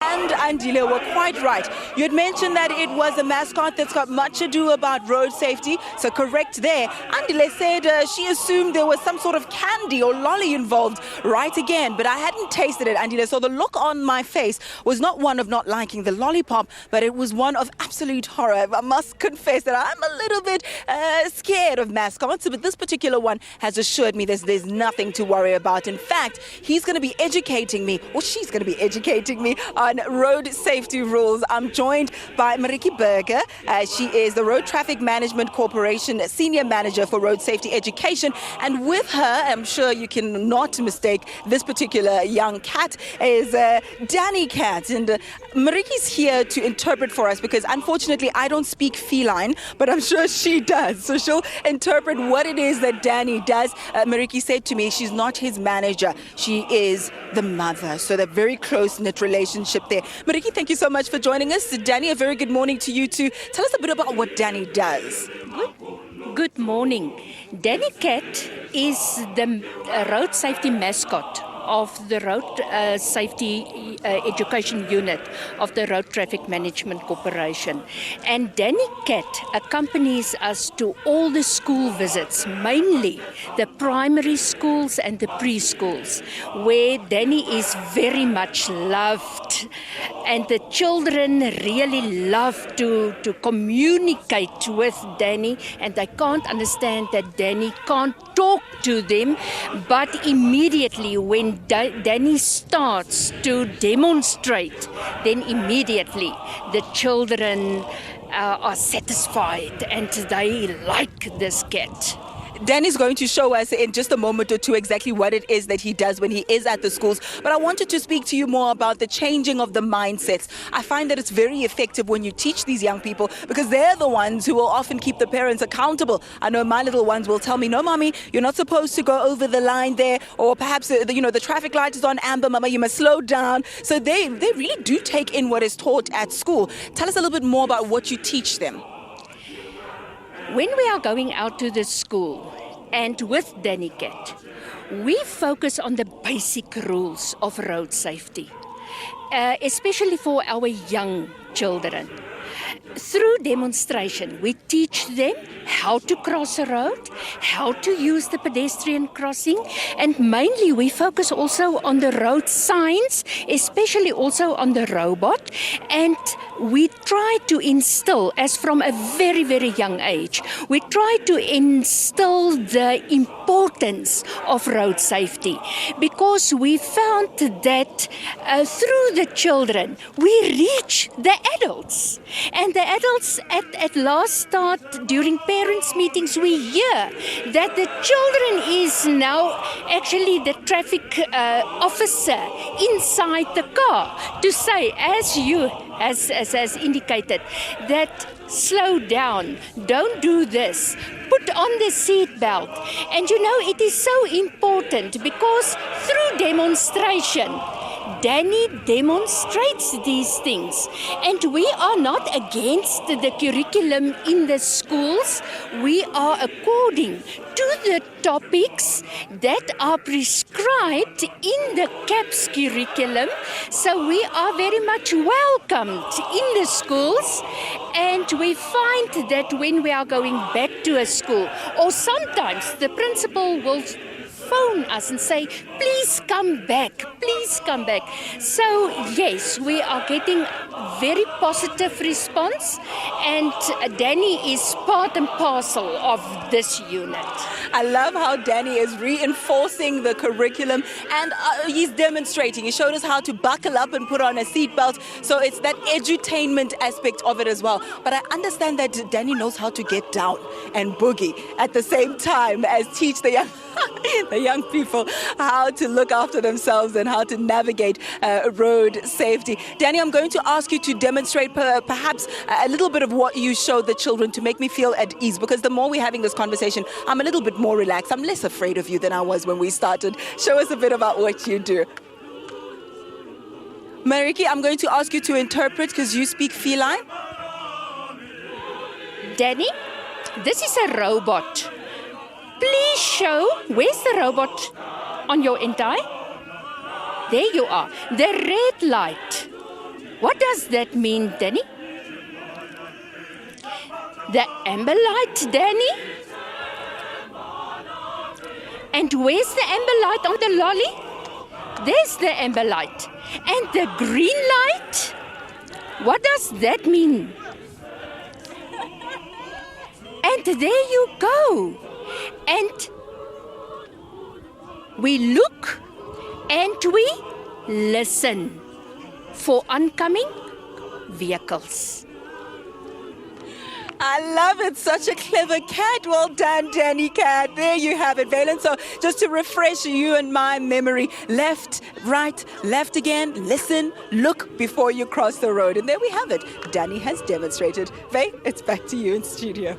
And Andile were quite right. You had mentioned that it was a mascot that's got much ado about road safety, so correct there. Andile said she assumed there was some sort of candy or lolly involved right again, but I hadn't tasted it, Andile, so the look on my face was not one of not liking the lollipop, but it was one of absolute horror. I must confess that I'm a little bit scared of mascots, but this particular one has assured me there's nothing to worry about. In fact, he's going to be educating me, or she's going to be educating me on road safety rules. I'm joined by Mariki Berger. She is the Road Traffic Management Corporation Senior Manager for Road Safety Education. And with her, I'm sure you can not mistake this particular young cat, is Danny Cat. And Mariki's here to interpret for us because unfortunately I don't speak feline, but I'm sure she does. So she'll interpret what it is that Danny does. Mariki said to me she's not his manager. She is the mother. So they're very close-knit relationship there. Mariki, thank you so much for joining us. Danny, a very good morning to you too. Tell us a bit about what Danny does. Good morning. Danny Cat is the road safety mascot of the Road Safety Education Unit of the Road Traffic Management Corporation. And Danny Cat accompanies us to all the school visits, mainly the primary schools and the preschools, where Danny is very much loved. And the children really love to communicate with Danny, and they can't understand that Danny can't talk to them, but immediately when Danny starts to demonstrate, then immediately the children are satisfied and they like this cat. Danny's going to show us in just a moment or two exactly what it is that he does when he is at the schools. But I wanted to speak to you more about the changing of the mindsets. I find that it's very effective when you teach these young people because they're the ones who will often keep the parents accountable. I know my little ones will tell me, no, mommy, you're not supposed to go over the line there. Or perhaps, the traffic light is on amber, mama, you must slow down. So they really do take in what is taught at school. Tell us a little bit more about what you teach them. When we are going out to the school and with Danny Cat, we focus on the basic rules of road safety, especially for our young children. Through demonstration, we teach them how to cross a road, how to use the pedestrian crossing, and mainly we focus also on the road signs, especially also on the robot, and we try to instill, as from a very, very young age, we try to instill the importance of road safety because we found that through the children, we reach the adults. And the adults at last start, during parents' meetings, we hear that the children is now actually the traffic officer inside the car to say, as you as indicated, that slow down, don't do this, put on the seat belt. And it is so important because through demonstration, Danny demonstrates these things, and we are not against the curriculum in the schools. We are according to the topics that are prescribed in the CAPS curriculum. So we are very much welcomed in the schools, and we find that when we are going back to a school, or sometimes the principal will phone us and say, please come back, please come back. So yes, we are getting very positive response, and Danny is part and parcel of this unit. I love how Danny is reinforcing the curriculum, and he's demonstrating. He showed us how to buckle up and put on a seatbelt. So it's that edutainment aspect of it as well. But I understand that Danny knows how to get down and boogie at the same time as teach the young people how to look after themselves and how to navigate road safety. Danny, I'm going to ask you to demonstrate perhaps a little bit of what you showed the children to make me feel at ease, because the more we're having this conversation, I'm a little bit more relaxed. I'm less afraid of you than I was when we started. Show us a bit about what you do. Mariki, I'm going to ask you to interpret because you speak feline. Danny, this is a robot. Please show, where's the robot on your entire? There you are. The red light What does that mean, Danny? The amber light, Danny? And where's the amber light on the lolly? There's the amber light. And the green light? What does that mean? And there you go. And we look and we listen for oncoming vehicles. I love it. Such a clever cat. Well done, Danny Cat. There you have it, Valen. So just to refresh you and my memory, left, right, left again, listen, look before you cross the road. And there we have it. Danny has demonstrated. Vay, it's back to you in studio.